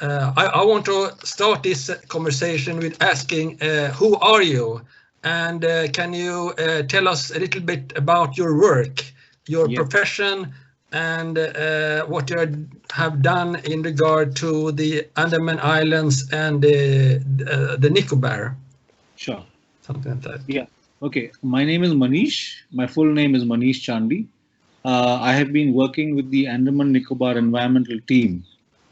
I want to start this conversation with asking, who are you? And can you tell us a little bit about your work, your profession, and what you have done in regard to the Andaman Islands and the Nicobar? Sure. Something like that. Yeah. Okay. My name is Manish. My full name is Manish Chandi. I have been working with the Andaman Nicobar Environmental Team,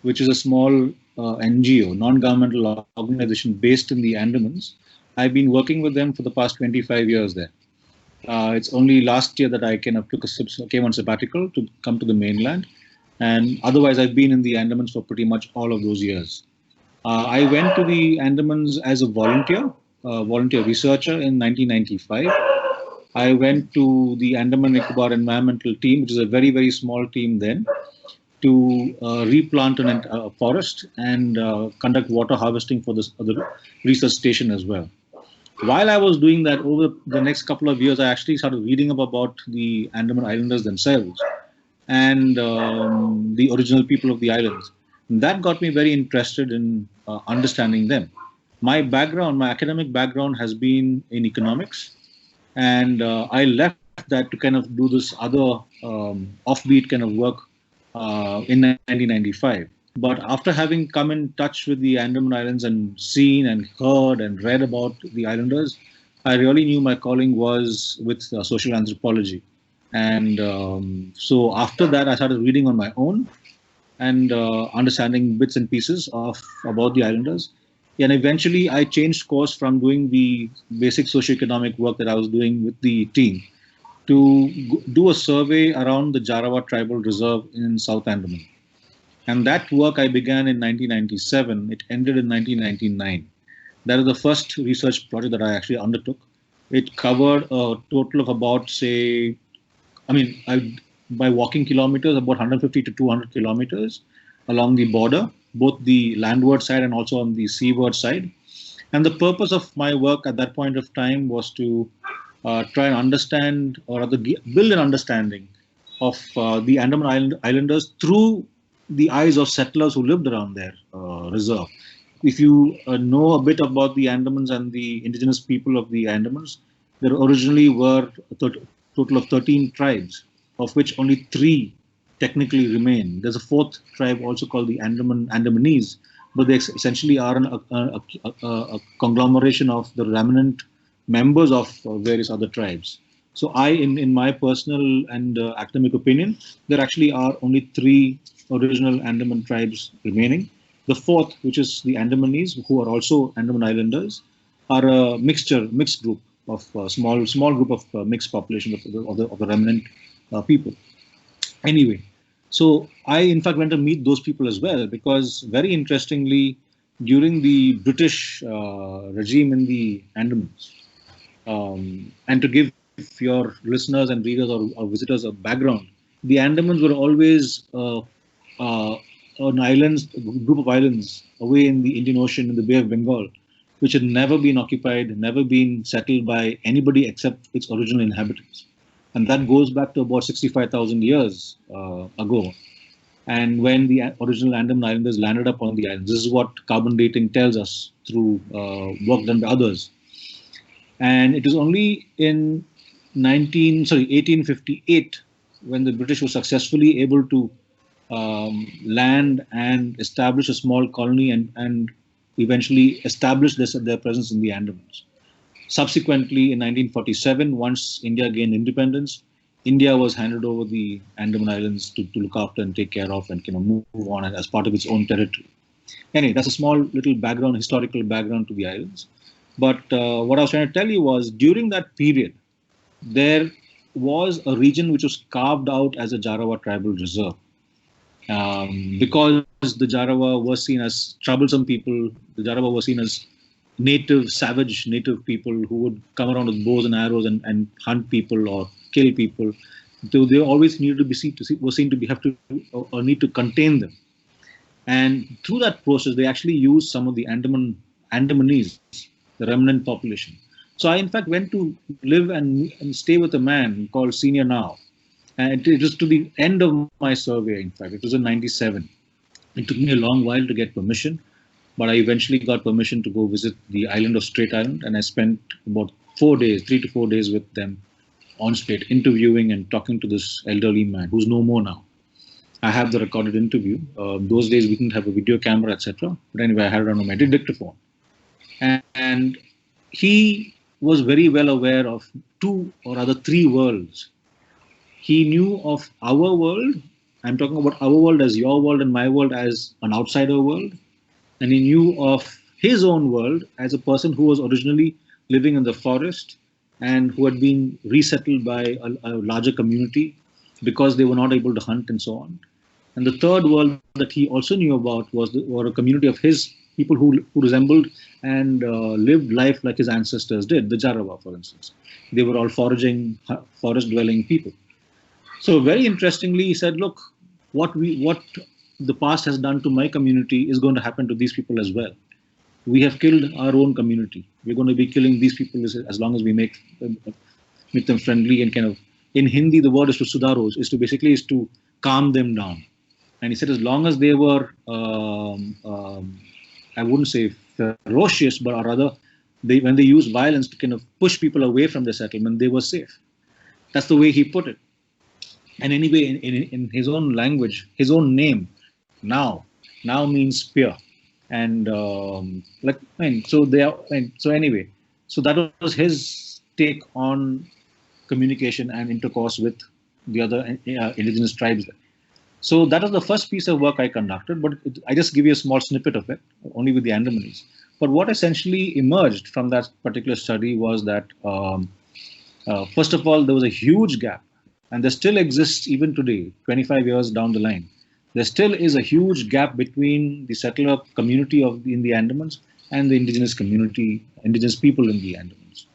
which is a small NGO, non-governmental organization based in the Andamans. I've been working with them for the past 25 years there. It's only last year that I came on sabbatical to come to the mainland. And otherwise, I've been in the Andamans for pretty much all of those years. I went to the Andamans as a volunteer researcher in 1995. I went to the Andaman Nicobar Environmental Team, which is a very, very small team then, to replant a forest and conduct water harvesting for the research station as well. While I was doing that, over the next couple of years, I actually started reading up about the Andaman Islanders themselves and the original people of the islands. And that got me very interested in understanding them. My academic background has been in economics, and I left that to kind of do this other offbeat kind of work in 1995. But after having come in touch with the Andaman Islands and seen and heard and read about the islanders, I really knew my calling was with social anthropology. And so after that, I started reading on my own and understanding bits and pieces about the islanders. And eventually, I changed course from doing the basic socioeconomic work that I was doing with the team to do a survey around the Jarawa Tribal Reserve in South Andaman. And that work I began in 1997. It ended in 1999. That is the first research project that I actually undertook. It covered a total of about, by walking kilometers, about 150 to 200 kilometers along the border, both the landward side and also on the seaward side. And the purpose of my work at that point of time was to try and understand, or rather build an understanding of the Andaman Islanders through the eyes of settlers who lived around their reserve. If you know a bit about the Andamans and the indigenous people of the Andamans, there originally were a total of 13 tribes, of which only 3 technically remain. There's a 4th tribe also called the Andamanese, but they essentially are a conglomeration of the remnant members of various other tribes. So in my personal and academic opinion, there actually are only 3 original Andaman tribes remaining. The 4th, which is the Andamanese, who are also Andaman Islanders, are a mixed group of small group of mixed population of the remnant people. Anyway, so I in fact went to meet those people as well, because very interestingly, during the British regime in the Andamans, and to give your listeners and readers or visitors a background, the Andamans were always an group of islands away in the Indian Ocean in the Bay of Bengal, which had never been occupied, never been settled by anybody except its original inhabitants. And that goes back to about 65,000 years ago. And when the original Andaman Islanders landed up on the islands, this is what carbon dating tells us through work done by others. And it was only in 1858 when the British were successfully able to land and establish a small colony and eventually establish their presence in the Andamans. Subsequently, in 1947, once India gained independence, India was handed over the Andaman Islands to look after and take care of and move on as part of its own territory. Anyway, that's a small little background, historical background to the islands. But what I was trying to tell you was, during that period, there was a region which was carved out as a Jarawa tribal reserve. Because the Jarawa were seen as troublesome people, the Jarawa were seen as savage native people who would come around with bows and arrows and hunt people or kill people. So they always needed to be seen to need to contain them. And through that process, they actually used some of the Andamanese, the remnant population. So I, in fact, went to live and stay with a man called Senior Now. And it was to the end of my survey, in fact. It was in 97. It took me a long while to get permission, but I eventually got permission to go visit the island of Strait Island, and I spent about 4 days, 3 to 4 days with them on Strait, interviewing and talking to this elderly man who's no more now. I have the recorded interview. Those days we didn't have a video camera, etc. But anyway, I had it on my dictaphone. And he was very well aware of 2 or rather 3 worlds. He knew of our world. I'm talking about our world as your world and my world as an outsider world. And he knew of his own world as a person who was originally living in the forest and who had been resettled by a larger community because they were not able to hunt and so on. And the third world that he also knew about was a community of his people who resembled and lived life like his ancestors did, the Jarawa, for instance. They were all foraging, forest-dwelling people. So very interestingly, he said, look, what the past has done to my community is going to happen to these people as well. We have killed our own community. We're going to be killing these people as long as we make them friendly and kind of, in Hindi, the word is to sudaro, is to calm them down. And he said, as long as they were, I wouldn't say ferocious, but rather when they used violence to kind of push people away from the settlement, they were safe. That's the way he put it. And anyway, in his own language, his own name, now means spear. And so anyway, so that was his take on communication and intercourse with the other indigenous tribes there. So that was the first piece of work I conducted, but I just give you a small snippet of it, only with the Andamanese. But what essentially emerged from that particular study was that, first of all, there was a huge gap, and there still exists even today, 25 years down the line. There still is a huge gap between the settler community in the Andamans and the indigenous community, indigenous people in the Andamans.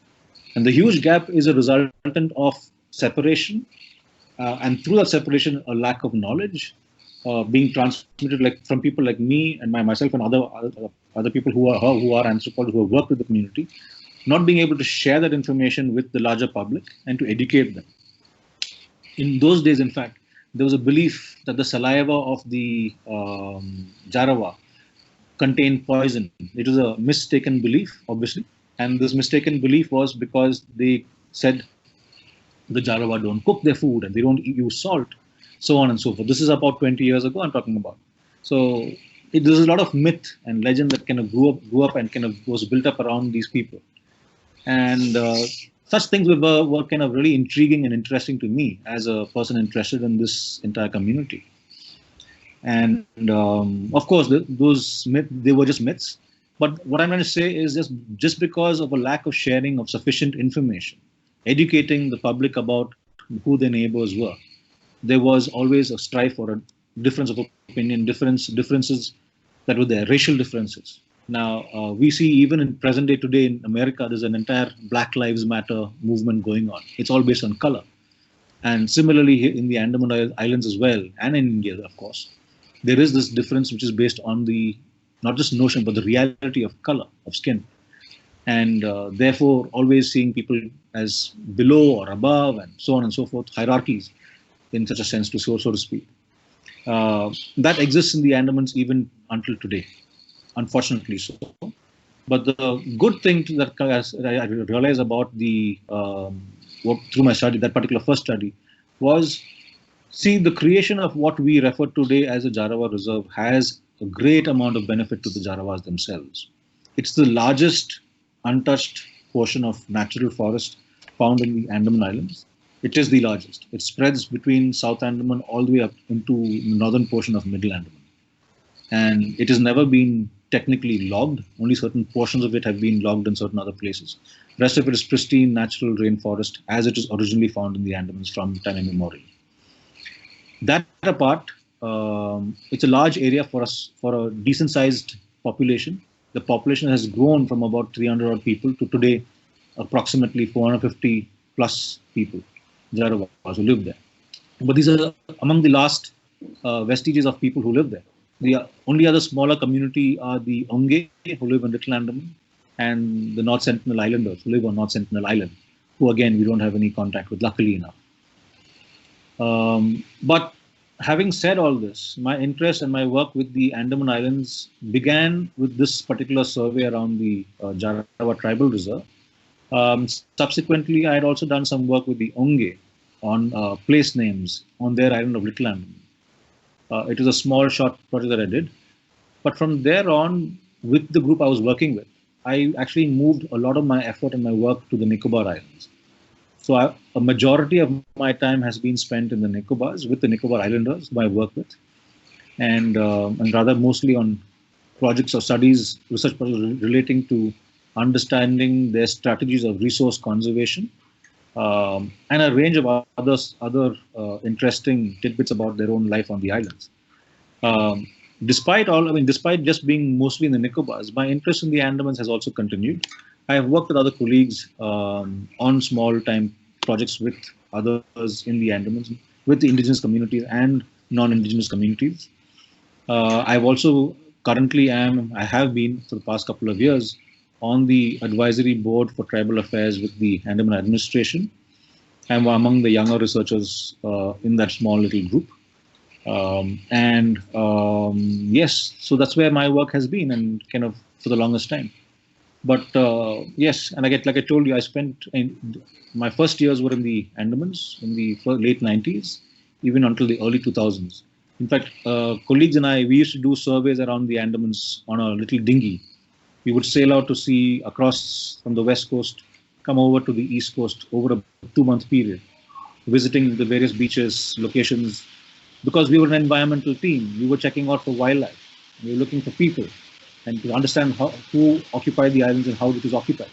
And the huge gap is a resultant of separation, and through that separation, a lack of knowledge being transmitted from people like me and myself and other people who are anthropologists who have worked with the community, not being able to share that information with the larger public and to educate them. In those days, in fact, there was a belief that the saliva of the Jarawa contained poison. It was a mistaken belief, obviously. And this mistaken belief was because they said the Jarawa don't cook their food and they don't use salt, so on and so forth. This is about 20 years ago I'm talking about. So there's a lot of myth and legend that kind of grew up and kind of was built up around these people. And such things were kind of really intriguing and interesting to me as a person interested in this entire community. And of course, those myths, they were just myths. But what I'm trying to say is just because of a lack of sharing of sufficient information, educating the public about who their neighbors were, there was always a strife or a difference of opinion, differences that were there, racial differences. Now, we see even in present day today in America, there's an entire Black Lives Matter movement going on. It's all based on color. And similarly in the Andaman Islands as well, and in India, of course, there is this difference which is based on the, not just notion, but the reality of color, of skin. And therefore, always seeing people as below or above and so on and so forth, hierarchies in such a sense, so to speak. That exists in the Andamans even until today. Unfortunately so. But the good thing that I realized about the through my study, that particular first study, was see the creation of what we refer today as a Jarawa reserve has a great amount of benefit to the Jarawas themselves. It's the largest untouched portion of natural forest found in the Andaman Islands. It is the largest. It spreads between South Andaman all the way up into the northern portion of Middle Andaman. And it has never been technically logged. Only certain portions of it have been logged in certain other places. The rest of it is pristine natural rainforest as it is originally found in the Andamans from time immemorial. That apart, it's a large area for a decent sized population. The population has grown from about 300 odd people to today approximately 450 plus people, Jarawas, who live there. But these are among the last vestiges of people who live there. The only other smaller community are the Onge, who live in Little Andaman, and the North Sentinel Islanders, who live on North Sentinel Island, who again we don't have any contact with, luckily enough. But having said all this, my interest and my work with the Andaman Islands began with this particular survey around the Jarawa Tribal Reserve. Subsequently, I had also done some work with the Onge on place names on their island of Little Andaman. It was a small, short project that I did. But from there on, with the group I was working with, I actually moved a lot of my effort and my work to the Nicobar Islands. So a majority of my time has been spent in the Nicobars with the Nicobar Islanders who I work with, and rather mostly on projects or studies, research projects relating to understanding their strategies of resource conservation, and a range of other interesting tidbits about their own life on the islands. Despite just being mostly in the Nicobars, my interest in the Andamans has also continued. I have worked with other colleagues on small-time projects with others in the Andamans, with the indigenous communities and non-indigenous communities. I've also I have been for the past couple of years on the advisory board for tribal affairs with the Andaman administration. I'm among the younger researchers in that small little group. Yes, so that's where my work has been, and kind of for the longest time. But yes, and like I told you, I spent my first years were in the Andamans in the late 90s, even until the early 2000s. In fact, colleagues and I, we used to do surveys around the Andamans on a little dinghy. We would sail out to sea across from the west coast, come over to the east coast over a 2-month period, visiting the various beaches, locations. Because we were an environmental team, we were checking out for wildlife. We were looking for people and to understand who occupied the islands and how it was occupied.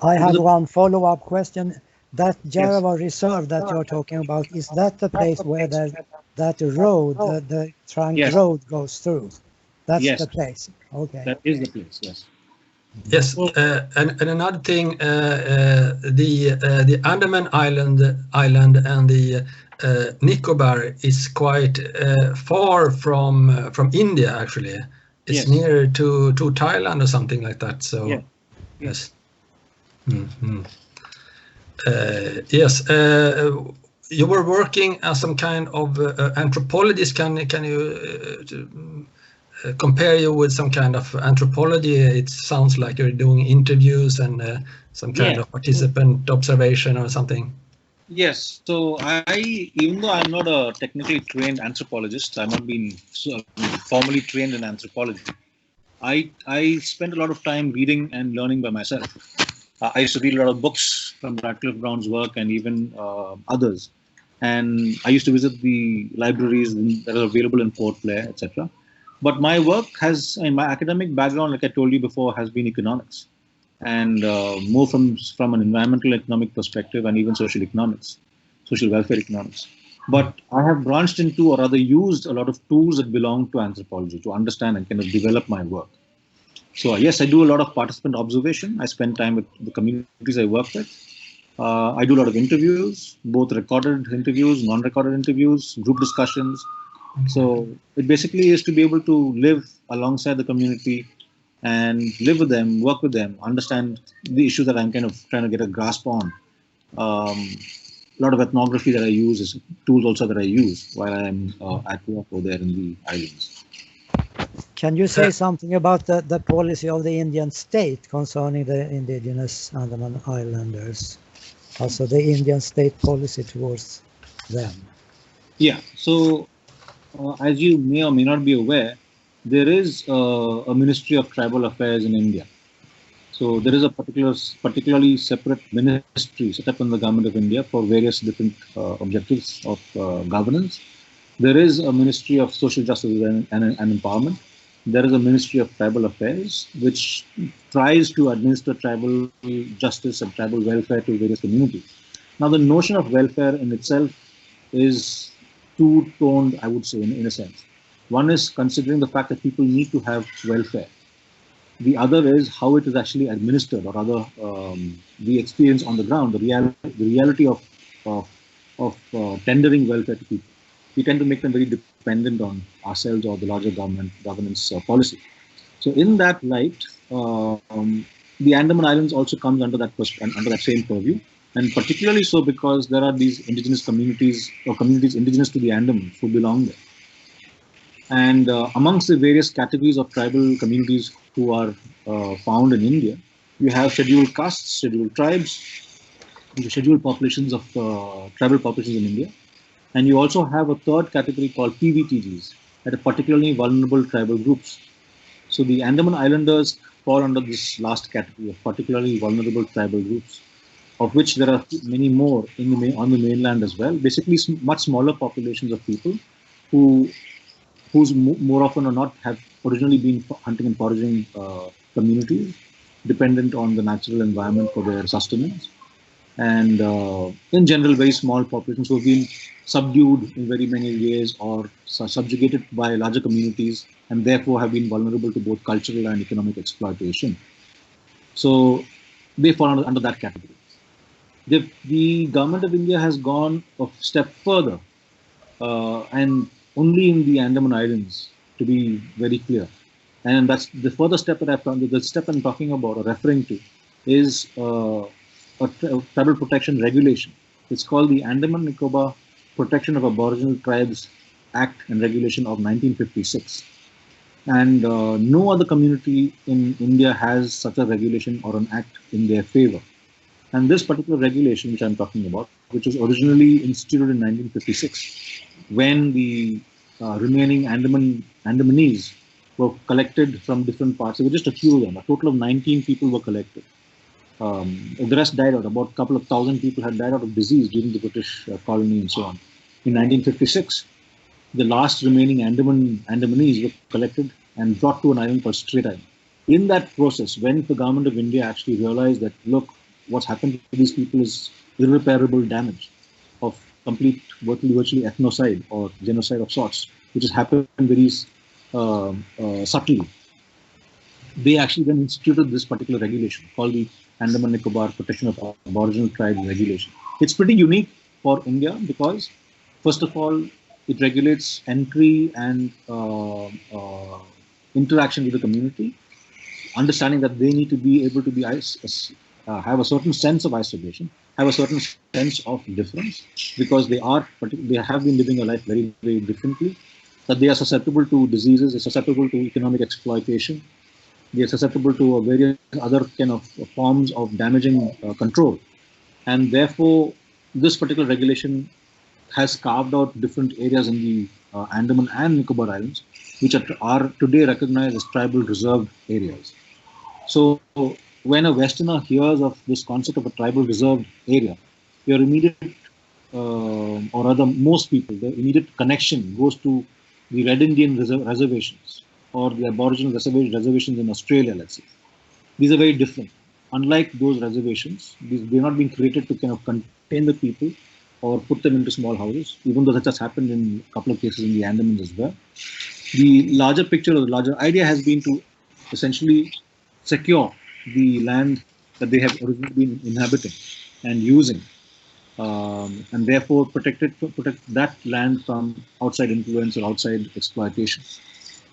I have one follow-up question. That Jarawa Reserve that you're talking about, is that the place where that road, the trunk road goes through? That's the place. Okay. That is the place, yes. Yes, and another thing, the Andaman Island and the Nicobar is quite far from India. Actually, it's near to Thailand or something like that. So, yes. Mm-hmm. Yes, you were working as some kind of anthropologist. Can you compare you with some kind of anthropology? It sounds like you're doing interviews and some kind of participant observation or something. Yes, so even though I'm not a technically trained anthropologist, I've not been formally trained in anthropology. I spent a lot of time reading and learning by myself. I used to read a lot of books from Radcliffe Brown's work and even others. And I used to visit the libraries that are available in Port Blair, etc. But my work my academic background, like I told you before, has been economics. And more from an environmental economic perspective and even social economics, social welfare economics. But I have branched into, or rather used, a lot of tools that belong to anthropology to understand and kind of develop my work. So yes, I do a lot of participant observation. I spend time with the communities I work with. I do a lot of interviews, both recorded interviews, non-recorded interviews, group discussions. So it basically is to be able to live alongside the community and live with them, work with them, understand the issues that I'm kind of trying to get a grasp on. A lot of ethnography that I use is tools also that I use while I'm at work over there in the islands. Can you say something about the policy of the Indian state concerning the indigenous Andaman Islanders? Also the Indian state policy towards them? Yeah, so as you may or may not be aware, there is a Ministry of Tribal Affairs in India. So there is a particularly separate ministry set up in the government of India for various different objectives of governance. There is a Ministry of Social Justice and Empowerment. There is a Ministry of Tribal Affairs, which tries to administer tribal justice and tribal welfare to various communities. Now, the notion of welfare in itself is two-toned, I would say, in a sense. One is considering the fact that people need to have welfare. The other is how it is actually administered, or rather the experience on the ground, the reality of tendering welfare to people. We tend to make them very dependent on ourselves or the larger governance policy. So in that light, the Andaman Islands also comes under that same purview. And particularly so because there are these indigenous communities or communities indigenous to the Andaman who belong there. And amongst the various categories of tribal communities who are found in India, you have scheduled castes, scheduled tribes, the scheduled populations of tribal populations in India. And you also have a third category called PVTGs, that are particularly vulnerable tribal groups. So the Andaman Islanders fall under this last category of particularly vulnerable tribal groups, of which there are many more on the mainland as well. Basically, much smaller populations of people whose more often or not have originally been hunting and foraging communities, dependent on the natural environment for their sustenance. And in general, very small populations who have been subdued in very many ways or subjugated by larger communities and therefore have been vulnerable to both cultural and economic exploitation. So they fall under that category. The government of India has gone a step further, and only in the Andaman Islands, to be very clear. And that's the further step that I've done. The step I'm talking about or referring to is a tribal protection regulation. It's called the Andaman Nicobar Protection of Aboriginal Tribes Act and Regulation of 1956. And no other community in India has such a regulation or an act in their favor. And this particular regulation, which I'm talking about, which was originally instituted in 1956, when the remaining Andamanese were collected from different parts. There were just a few of them. A total of 19 people were collected. The rest died out. About a couple of thousand people had died out of disease during the British colony and so on. In 1956, the last remaining Andamanese were collected and brought to an island called Strait Island. In that process, when the government of India actually realized that, look, what's happened to these people is irreparable damage of complete, virtually ethnocide or genocide of sorts, which has happened very subtly. They actually then instituted this particular regulation called the Andaman Nicobar Protection of Aboriginal Tribes Regulation. It's pretty unique for India because, first of all, it regulates entry and interaction with the community, understanding that they need to be able to be have a certain sense of isolation, have a certain sense of difference, because they have been living a life very, very differently, that they are susceptible to diseases, they're susceptible to economic exploitation, they are susceptible to various other kind of forms of damaging control. And therefore, this particular regulation has carved out different areas in the Andaman and Nicobar Islands, which are today recognized as tribal reserved areas. So when a Westerner hears of this concept of a tribal reserved area, your immediate, or rather most people, the immediate connection goes to the Red Indian reservations or the Aboriginal reservations in Australia, let's say. These are very different. Unlike those reservations, they're not being created to kind of contain the people or put them into small houses, even though that has happened in a couple of cases in the Andamans as well. The larger picture or the larger idea has been to essentially secure the land that they have originally been inhabiting and using, and therefore protect that land from outside influence or outside exploitation.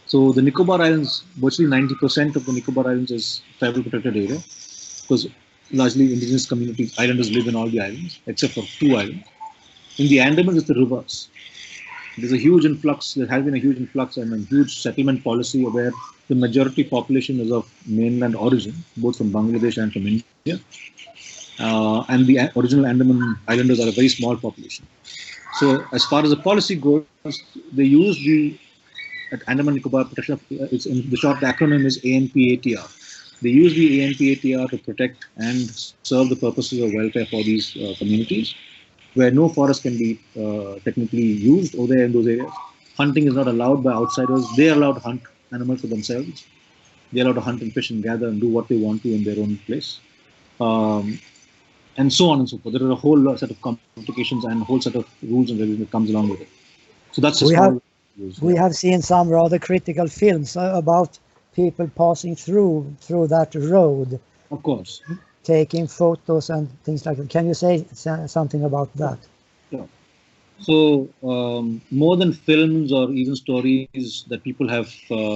So the Nicobar Islands, virtually 90% of the Nicobar Islands is tribal protected area, because largely indigenous communities, islanders live in all the islands, except for 2 islands. In the Andaman, it's the reverse. There's a huge influx, there has been a huge influx and a huge settlement policy where the majority population is of mainland origin, both from Bangladesh and from India. And the original Andaman Islanders are a very small population. So as far as the policy goes, they use the Andaman Nicobar Protection, it's in the short acronym is ANPATR. They use the ANPATR to protect and serve the purposes of welfare for these communities, where no forest can be technically used over there in those areas. Hunting is not allowed by outsiders. They are allowed to hunt animals for themselves. They are allowed to hunt and fish and gather and do what they want to in their own place. And so on and so forth. There are a whole set of complications and a whole set of rules and regulations that comes along with it. So that's just we have seen some rather critical films about people passing through that road. Of course. Taking photos and things like that. Can you say something about that? Yeah. So more than films or even stories that people have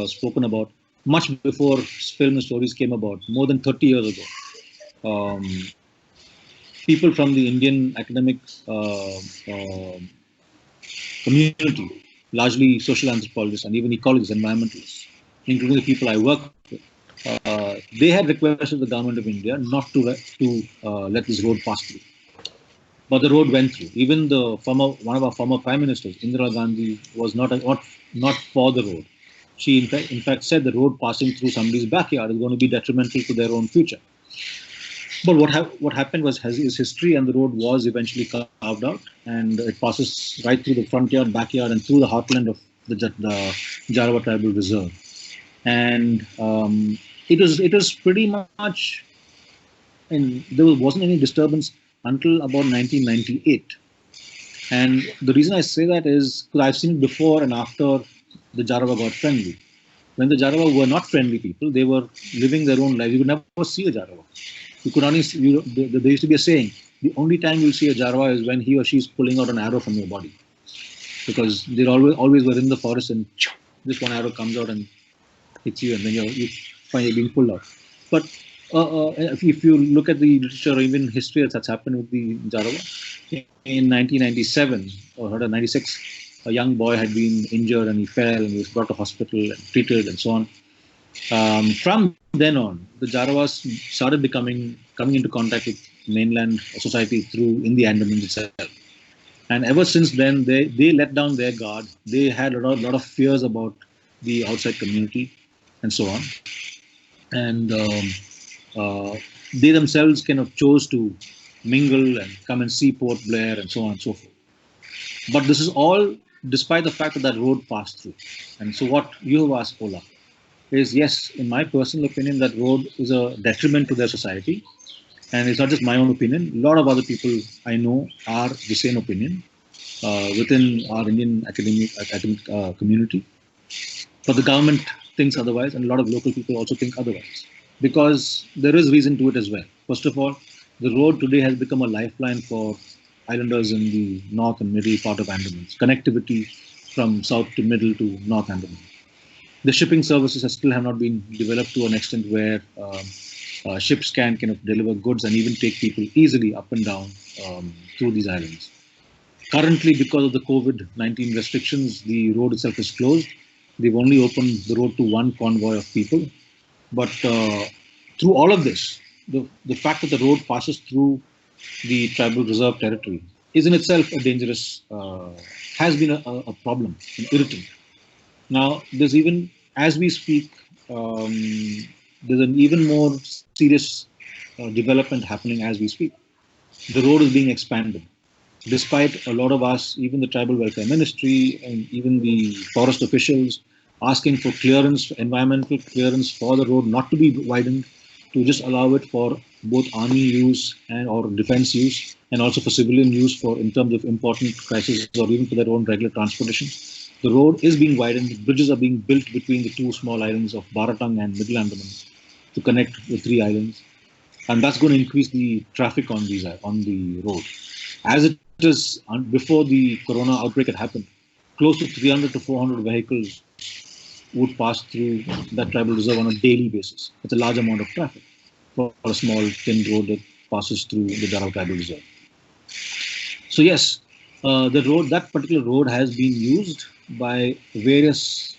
spoken about, much before film and stories came about, more than 30 years ago, people from the Indian academic community, largely social anthropologists and even ecologists, environmentalists, including the people I work with, they had requested the government of India not to let this road pass through. But the road went through. Even one of our former prime ministers, Indira Gandhi, was not for the road. She in fact said the road passing through somebody's backyard is going to be detrimental to their own future. But what happened was his history, and the road was eventually carved out, and it passes right through the front yard, backyard, and through the heartland of the Jarawa Tribal Reserve. And it was pretty much, and there wasn't any disturbance until about 1998. And the reason I say that is because I've seen it before and after the Jarawa got friendly. When the Jarawa were not friendly people, they were living their own life. You would never see a Jarawa. You could only see, there used to be a saying, the only time you'll see a Jarawa is when he or she is pulling out an arrow from your body. Because they always were in the forest, and this one arrow comes out and hits you, and then you find it being pulled out. But if you look at the literature or even history that's happened with the Jarawa, in 1997 or 1996, a young boy had been injured and he fell and he was brought to hospital and treated and so on. From then on, the Jarawas started coming into contact with mainland society in the Andaman itself. And ever since then, they let down their guard. They had a lot of fears about the outside community and so on. And they themselves kind of chose to mingle and come and see Port Blair and so on and so forth. But this is all despite the fact that road passed through. And so what you have asked, Ola, is yes, in my personal opinion, that road is a detriment to their society. And it's not just my own opinion. A lot of other people I know are the same opinion within our Indian academic community. But the government thinks otherwise, and a lot of local people also think otherwise. Because there is reason to it as well. First of all, the road today has become a lifeline for islanders in the north and middle part of Andaman. Connectivity from south to middle to north Andaman. The shipping services still have not been developed to an extent where ships can kind of deliver goods and even take people easily up and down through these islands. Currently, because of the COVID-19 restrictions, the road itself is closed. They've only opened the road to one convoy of people. But through all of this, the fact that the road passes through the tribal reserve territory is in itself a dangerous, has been a problem, an irritant. Now, there's even, as we speak, there's an even more serious development happening as we speak. The road is being expanded. Despite a lot of us, even the Tribal Welfare Ministry and even the forest officials asking for clearance, environmental clearance for the road not to be widened, to just allow it for both army use and or defense use, and also for civilian use in terms of important crises or even for their own regular transportation. The road is being widened. Bridges are being built between the two small islands of Baratang and Middle Andaman to connect the three islands, and that's going to increase the traffic on the road. As it is before the corona outbreak had happened, close to 300 to 400 vehicles would pass through that tribal reserve on a daily basis. It's a large amount of traffic for a small thin road that passes through the Jarawa Tribal Reserve. So yes, that particular road has been used by various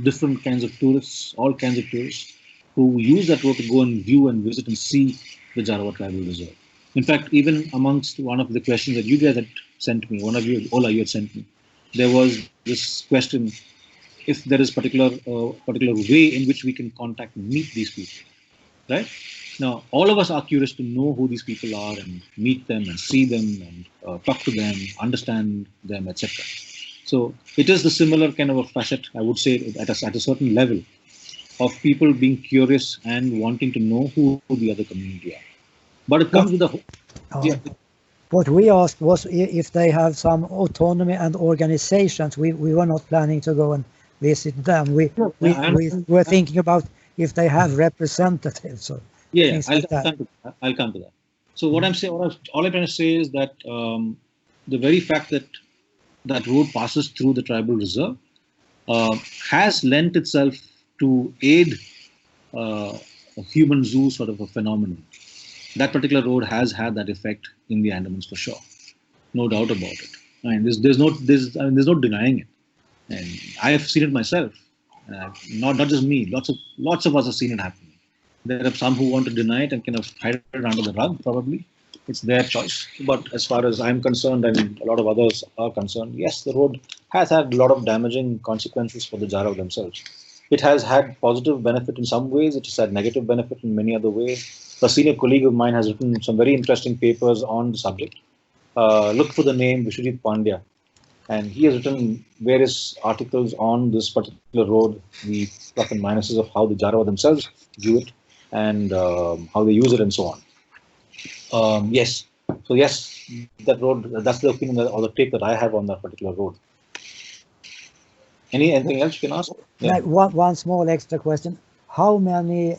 different kinds of tourists, all kinds of tourists, who use that road to go and view and visit and see the Jarawa Tribal Reserve. In fact, even amongst one of the questions that you guys had sent me, one of you, Ola, you had sent me, there was this question, if there is particular way in which we can contact and meet these people, right? Now, all of us are curious to know who these people are and meet them and see them and talk to them, understand them, etc. So it is the similar kind of a facet, I would say, at a certain level of people being curious and wanting to know who the other community are. But it comes with a... What we asked was if they have some autonomy and organizations. We were not planning to go and visit them. We were thinking about if they have representatives. Or I'll come to that. So what I'm saying, all I'm trying to say is that the very fact that that road passes through the tribal reserve has lent itself to aid a human zoo sort of a phenomenon. that particular road has had that effect in the Andamans for sure, no doubt about it. I mean, there's no denying it, and I have seen it myself. Not just me, lots of us have seen it happening. There are some who want to deny it and kind of hide it under the rug. Probably it's their choice. But as far as I'm concerned, and a lot of others are concerned, yes, the road has had a lot of damaging consequences for the Jarawa themselves. It has had positive benefit in some ways. It has had negative benefit in many other ways. A senior colleague of mine has written some very interesting papers on the subject. Look for the name Vishwajit Pandya. And he has written various articles on this particular road, the plus and minuses of how the Jarawa themselves view it and how they use it and so on. Yes. So yes, that road, that's the opinion or the take that I have on that particular road. Anything else you can ask? Yeah. One small extra question. How many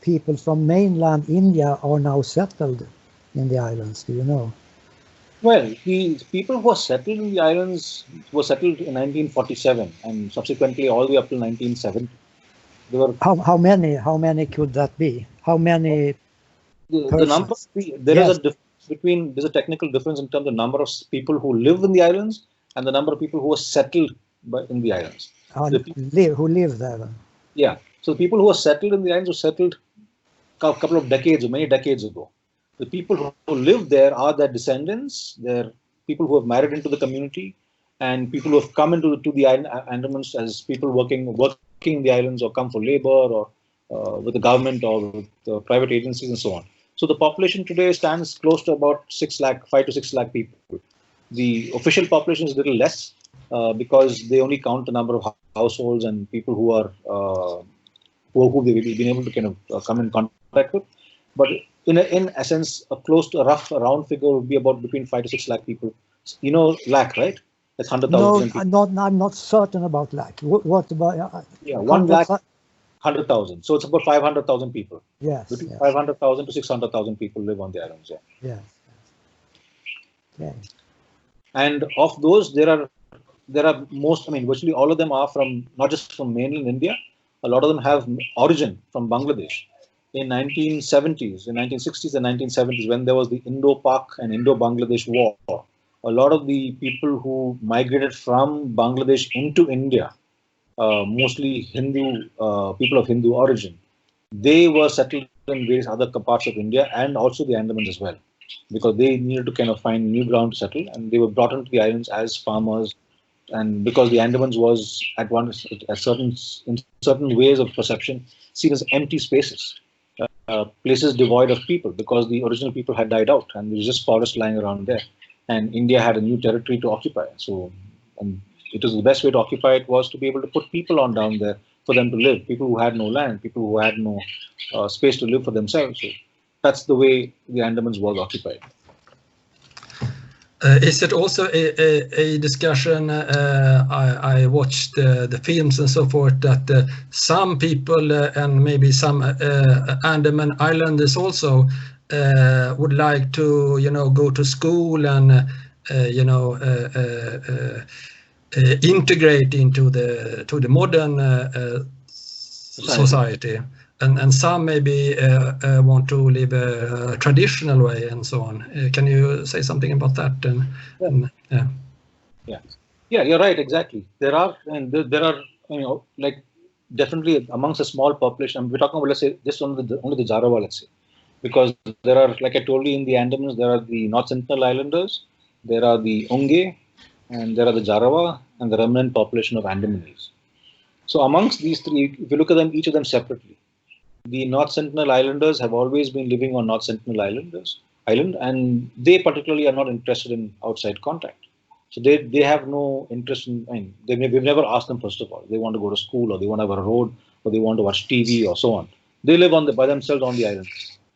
people from mainland India are now settled in the islands? Do you know? Well, the people who were settled in the islands were settled in 1947 and subsequently all the way up to 1970. There were how many could that be? How many? The number there is a difference between, there's a technical difference in terms of the number of people who live in the islands and the number of people who are settled in the islands. Who live there? Yeah. So the people who are settled in the islands were settled a couple of decades or many decades ago. The people who live there are their descendants. They're people who have married into the community and people who have come into the Andamans as people working in the islands or come for labor or with the government or with private agencies and so on. So the population today stands close to about 5 to 6 lakh people. The official population is a little less because they only count the number of households and people who are who they've been able to kind of come in contact with. But in essence, a round figure would be about between 5 to 6 lakh people. You know, lakh, right? That's 100,000. No, I'm not certain about lakh. What about? 1 lakh, 100,000. So it's about 500,000 people. Yes. Between 500,000 to 600,000 people live on the islands. Yeah. Yes. Okay. And of those, there are virtually all of them are from, not just from mainland India. A lot of them have origin from Bangladesh. In 1960s and 1970s, when there was the Indo-Pak and Indo-Bangladesh war, a lot of the people who migrated from Bangladesh into India, mostly Hindu, people of Hindu origin, they were settled in various other parts of India and also the Andamans as well, because they needed to kind of find new ground to settle, and they were brought into the islands as farmers. And because the Andamans was in certain ways of perception seen as empty spaces. Places devoid of people because the original people had died out and there was just forest lying around there, and India had a new territory to occupy. So it was the best way to occupy it was to be able to put people on down there for them to live, people who had no land, people who had no space to live for themselves. So that's the way the Andamans was occupied. Is it also a discussion? I watched the films and so forth that some people and maybe some Andaman Islanders also would like to, go to school and integrate into the modern society. And some maybe want to live a traditional way and so on. Can you say something about that? Yeah, you're right. Exactly. There are like definitely amongst a small population. We're talking about, let's say, just only the Jarawa, let's say, because there are, like I told you, in the Andamans, there are the North Sentinel Islanders, there are the Onge, and there are the Jarawa and the remnant population of Andamanese. So amongst these three, if you look at them, each of them separately, the North Sentinel Islanders have always been living on North Sentinel Island, and they particularly are not interested in outside contact. So they have no interest in, we've never asked them, first of all, they want to go to school or they want to have a road or they want to watch TV or so on. They live by themselves on the island.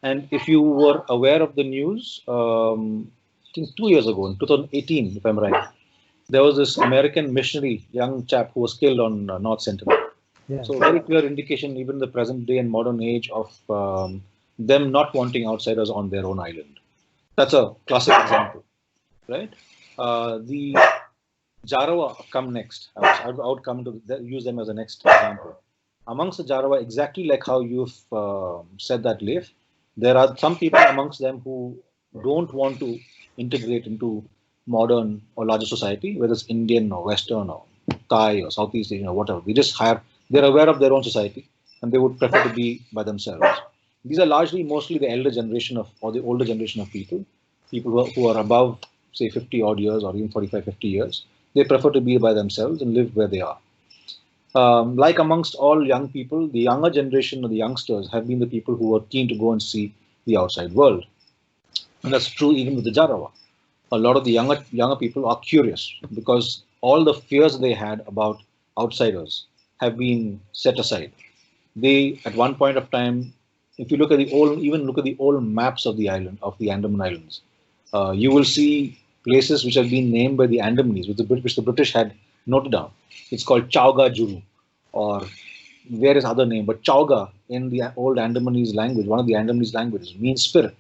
And if you were aware of the news, I think 2 years ago, in 2018, if I'm right, there was this American missionary, young chap who was killed on North Sentinel. Yeah. So very clear indication, even in the present day and modern age, of them not wanting outsiders on their own island. That's a classic example, right? The Jarawa come next. I would come to use them as a next example. Amongst the Jarawa, exactly like how you've said that, Leif, There are some people amongst them who don't want to integrate into modern or larger society, whether it's Indian or Western or Thai or Southeast Asian or whatever. They're aware of their own society and they would prefer to be by themselves. These are mostly the elder generation or the older generation of people who are above, say, 50 odd years or even 45, 50 years. They prefer to be by themselves and live where they are. Like amongst all young people, the younger generation or the youngsters have been the people who are keen to go and see the outside world. And that's true even with the Jarawa. A lot of the younger people are curious because all the fears they had about outsiders have been set aside. They, at one point of time, if you look at the old maps of the island, of the Andaman Islands, you will see places which have been named by the Andamanese, which the British had noted down. It's called Chauga Juru, or various other name, but Chauga in the old Andamanese language, one of the Andamanese languages, means spirit.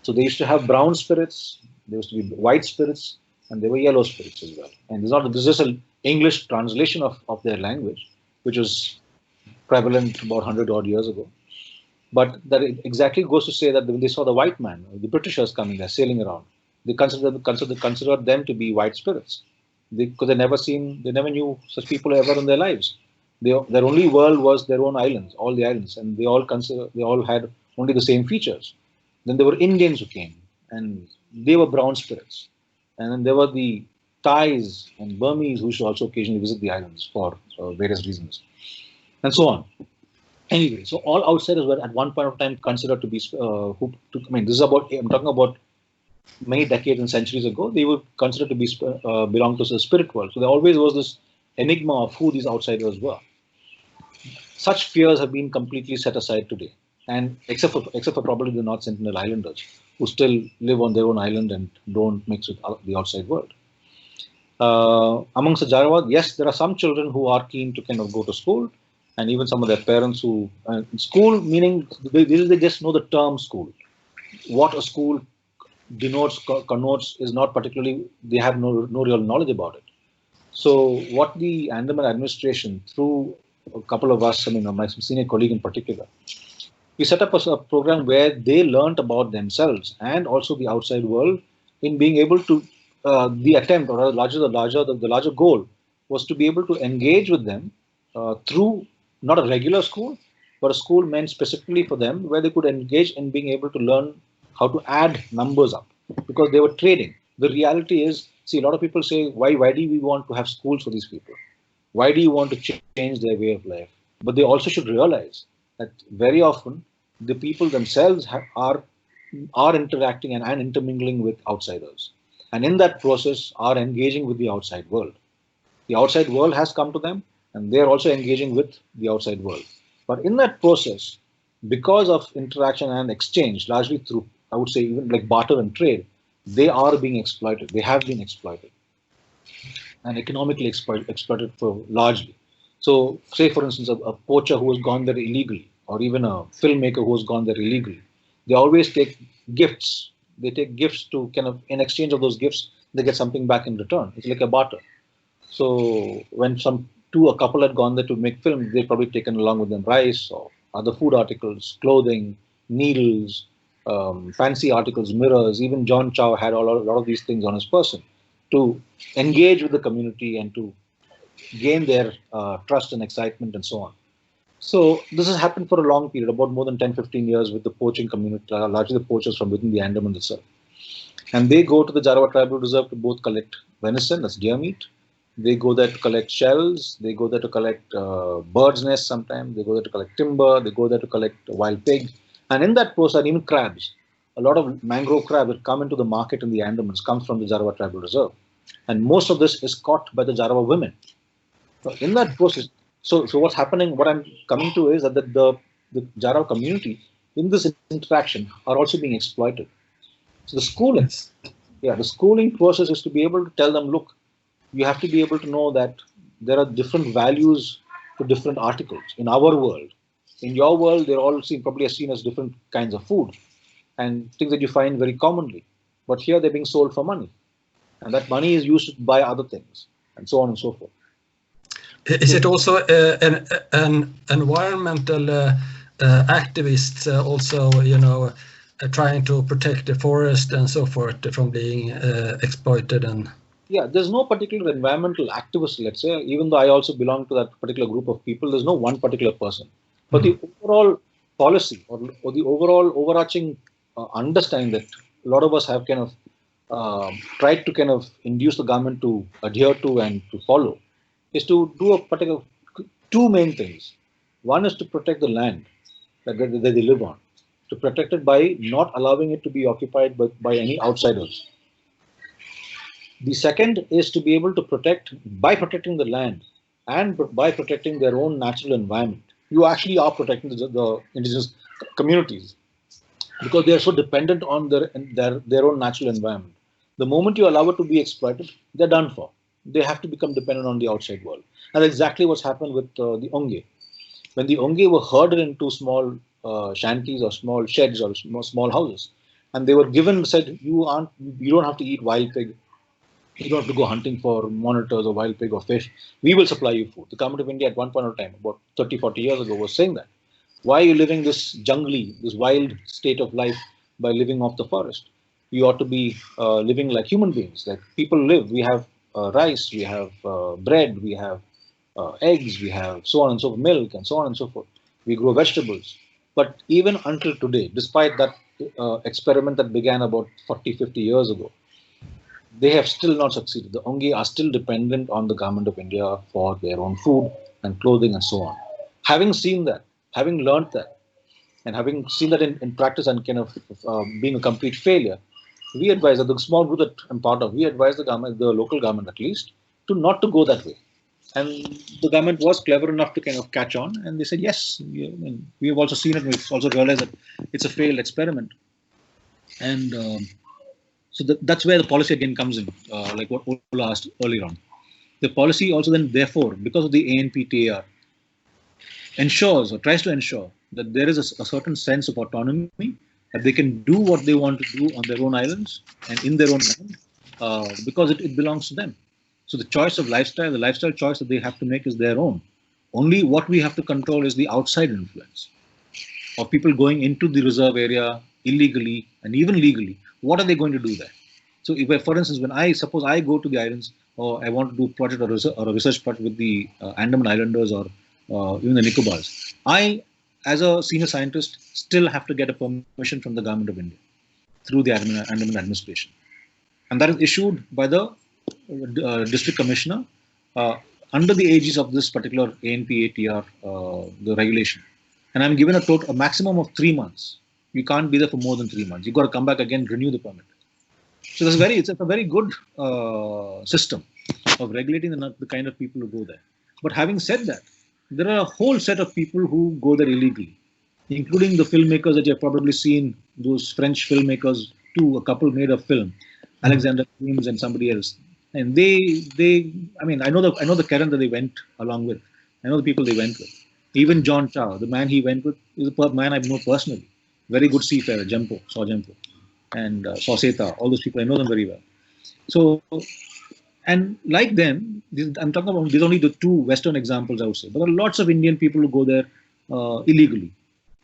So they used to have brown spirits, there used to be white spirits, and there were yellow spirits as well. And this is just an English translation of their language, which was prevalent about 100 odd years ago. But that exactly goes to say that when they saw the white man, the Britishers coming there, sailing around, they considered them to be white spirits. Because they never knew such people ever in their lives. Their only world was their own islands, all the islands, and they all had only the same features. Then there were Indians who came, and they were brown spirits. And then there were the Thais and Burmese who used to also occasionally visit the islands for various reasons, and so on. Anyway, so all outsiders were at one point of time considered to be I'm talking about many decades and centuries ago. They were considered to be belong to the spirit world. So there always was this enigma of who these outsiders were. Such fears have been completely set aside today, and except for probably the North Sentinel Islanders, who still live on their own island and don't mix with the outside world. Amongst the Jarawa, yes, there are some children who are keen to kind of go to school, and even some of their parents who school, meaning they just know the term school. What a school connotes is not particularly, they have no real knowledge about it. So what the Andaman administration, through a couple of us, my senior colleague in particular, we set up a program where they learnt about themselves and also the outside world in being able to, the attempt, or the larger goal was to be able to engage with them through not a regular school, but a school meant specifically for them, where they could engage in being able to learn how to add numbers up, because they were trading. The reality is, see, a lot of people say, why do we want to have schools for these people? Why do you want to change their way of life? But they also should realize that very often the people themselves are interacting and intermingling with outsiders. And in that process are engaging with the outside world. The outside world has come to them, and they are also engaging with the outside world. But in that process, because of interaction and exchange, largely through, I would say, even like barter and trade, they are being exploited. They have been exploited and economically exploited for largely. So, say for instance, a poacher who has gone there illegally, or even a filmmaker who has gone there illegally, they always take gifts. They take gifts to kind of, in exchange of those gifts, they get something back in return. It's like a barter. So when a couple had gone there to make film, they'd probably taken along with them rice or other food articles, clothing, needles, fancy articles, mirrors. Even John Chow had a lot of these things on his person to engage with the community and to gain their trust and excitement and so on. So this has happened for a long period, about more than 10-15 years, with the poaching community, largely the poachers from within the Andaman itself. And they go to the Jarawa Tribal Reserve to both collect venison, that's deer meat. They go there to collect shells. They go there to collect birds' nests sometimes. They go there to collect timber. They go there to collect wild pig. And in that process, even crabs. A lot of mangrove crab that come into the market in the Andamans comes from the Jarawa Tribal Reserve. And most of this is caught by the Jarawa women. So in that process, so what's happening, what I'm coming to is that the Jarawa community in this interaction are also being exploited. So the schooling process is to be able to tell them, look, you have to be able to know that there are different values to different articles in our world. In your world, they're all probably seen as different kinds of food and things that you find very commonly. But here they're being sold for money. And that money is used to buy other things and so on and so forth. Is it also an environmental activists also, you know, trying to protect the forest and so forth from being exploited. And yeah, there's no particular environmental activist, let's say, even though I also belong to that particular group of people. There's no one particular person, but the overall policy or the overall overarching understanding that a lot of us have kind of tried to kind of induce the government to adhere to and to follow is to do a particular two main things. One is to protect the land that they live on, to protect it by not allowing it to be occupied by any outsiders. The second is to be able to protect, by protecting the land and by protecting their own natural environment. You actually are protecting the indigenous communities because they are so dependent on their own natural environment. The moment you allow it to be exploited, they're done for. They have to become dependent on the outside world. And that's exactly what's happened with the Onge. When the Onge were herded into small shanties or small sheds or small houses, and they were said, you don't have to eat wild pig. You don't have to go hunting for monitors or wild pig or fish. We will supply you food. The government of India at one point of time, about 30, 40 years ago, was saying that. Why are you living this jungly, this wild state of life by living off the forest? You ought to be living like human beings, like people live. We have rice, we have bread, we have eggs, we have so on and so forth, milk and so on and so forth. We grow vegetables. But even until today, despite that experiment that began about 40, 50 years ago, they have still not succeeded. The Onge are still dependent on the government of India for their own food and clothing and so on. Having seen that, having learned that, and having seen that in practice and kind of being a complete failure, we advise that the small group that I'm part of, we advise the government, the local government at least, to not to go that way. And the government was clever enough to kind of catch on, and they said, yes, we have also seen it, we've also realized that it's a failed experiment. And so that's where the policy again comes in, like what Ola asked earlier on. The policy also then, therefore, because of the ANPTAR, ensures or tries to ensure that there is a certain sense of autonomy, that they can do what they want to do on their own islands and in their own land, because it belongs to them. So the choice of lifestyle, the lifestyle choice that they have to make is their own. Only what we have to control is the outside influence of people going into the reserve area illegally and even legally. What are they going to do there? So if, for instance, when suppose I go to the islands, or I want to do a project or a research project with the Andaman Islanders or even the Nicobars, I, as a senior scientist, still have to get a permission from the government of India through the Andaman administration. And that is issued by the district commissioner under the aegis of this particular ANPTAR, the regulation. And I'm given a maximum of 3 months. You can't be there for more than 3 months. You've got to come back again, renew the permit. So it's a very good system of regulating the kind of people who go there. But having said that, there are a whole set of people who go there illegally, including the filmmakers that you've probably seen, those French filmmakers, a couple made a film, Alexander Weems and somebody else. And I mean, I know the Karen that they went along with. I know the people they went with. Even John Chow, the man he went with, is a man I know personally. Very good seafarer, Saw Jempo, and Saw Seta, all those people, I know them very well. So, and like them, I'm talking about, these are only the two Western examples I would say, but there are lots of Indian people who go there illegally.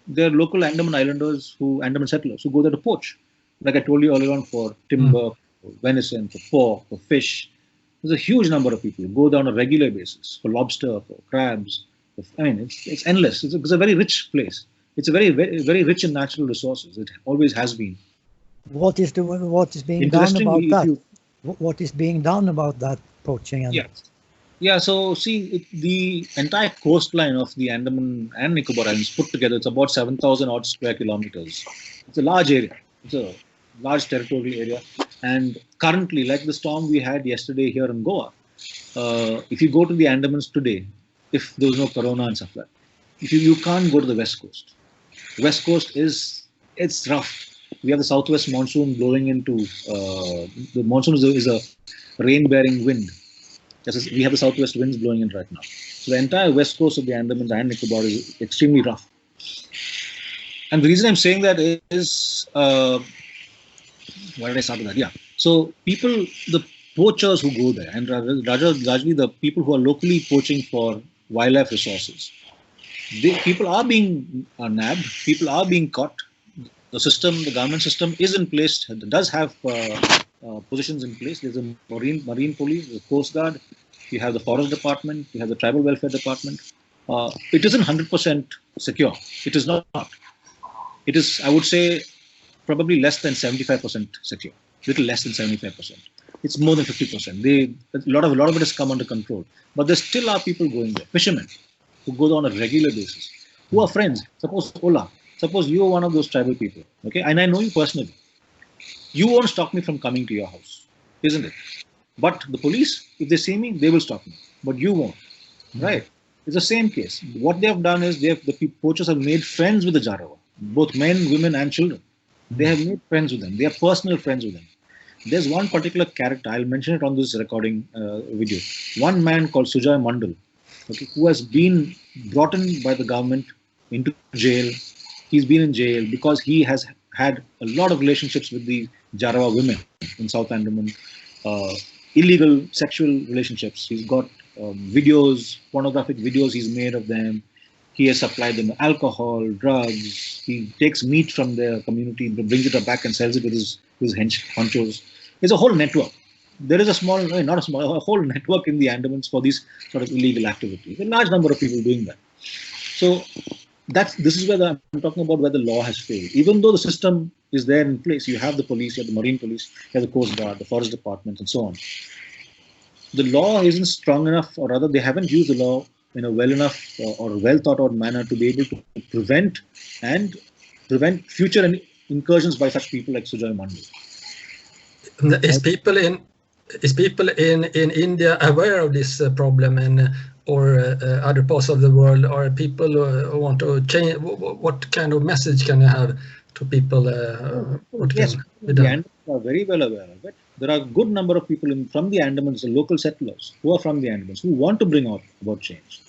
There are local Andaman Islanders, Andaman settlers, who go there to poach. Like I told you earlier on, for timber, for venison, for pork, for fish. There's a huge number of people who go there on a regular basis for lobster, for crabs. I mean, it's endless. It's a very rich place. It's a very, very, very rich in natural resources. It always has been. What is being done about that? What is being done about that poaching? Yeah. So see, the entire coastline of the Andaman and Nicobar Islands put together, it's about 7,000 odd square kilometers. It's a large area. It's a large territorial area. And currently, like the storm we had yesterday here in Goa, if you go to the Andamans today, if there was no corona and stuff like that, you can't go to the west coast. West coast it's rough. We have the southwest monsoon blowing into the monsoon is a rain-bearing wind. We have the southwest winds blowing in right now. So the entire west coast of the Andaman and Nicobar is extremely rough. And the reason I'm saying that is, why did I start with that? Yeah. So the poachers who go there, and largely the people who are locally poaching for wildlife resources, people are being nabbed, people are being caught. The system, the government system is in place, does have positions in place. There's a marine police, the Coast Guard, you have the forest department, you have the tribal welfare department. It isn't 100% secure. It is not. It is, I would say, probably less than 75% secure. Little less than 75%. It's more than 50%. A lot of it has come under control. But there still are people going there, fishermen, who go on a regular basis, who are friends. Suppose Ola. Suppose you are one of those tribal people, okay, and I know you personally. You won't stop me from coming to your house, isn't it? But the police, if they see me, they will stop me. But you won't, right? It's the same case. What they have done is the poachers have made friends with the Jarawa, both men, women, and children. They have made friends with them. They are personal friends with them. There's one particular character, I'll mention it on this recording video. One man called Sujay Mandal, okay, who has been brought in by the government into jail. He's been in jail because he has had a lot of relationships with the Jarawa women in South Andaman, illegal sexual relationships. He's got videos, pornographic videos he's made of them. He has supplied them alcohol, drugs. He takes meat from their community, brings it back and sells it with his honchos. There's a whole network. There is a whole network in the Andamans for these sort of illegal activities. A large number of people doing that. So this is where I'm talking about where the law has failed. Even though the system is there in place, you have the police, you have the marine police, you have the Coast Guard, the forest department, and so on. The law isn't strong enough, or rather, they haven't used the law in a well enough or well thought out manner to be able to prevent future incursions by such people like Sujay Mandal. Is people in India aware of this problem or other parts of the world? Or people who want to change? What kind of message can you have to people? Yes, the Andamans are very well aware of it. There are a good number of people from the Andamans, the local settlers who are from the Andamans, who want to bring about change.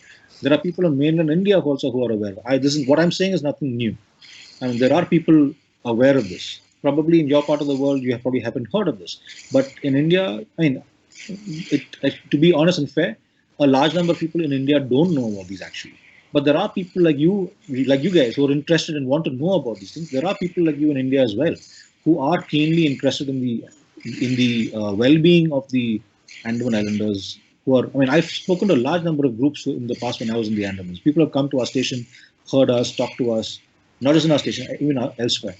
There are people in mainland India also who are aware. What I'm saying is nothing new. I mean, there are people aware of this. Probably in your part of the world, you probably haven't heard of this. But in India, I mean, to be honest and fair, a large number of people in India don't know about these actually. But there are people like you guys who are interested and want to know about these things. There are people like you in India as well who are keenly interested in the well-being of the Andaman Islanders. I've spoken to a large number of groups in the past when I was in the Andamans. People have come to our station, heard us, talked to us, not just in our station, even elsewhere.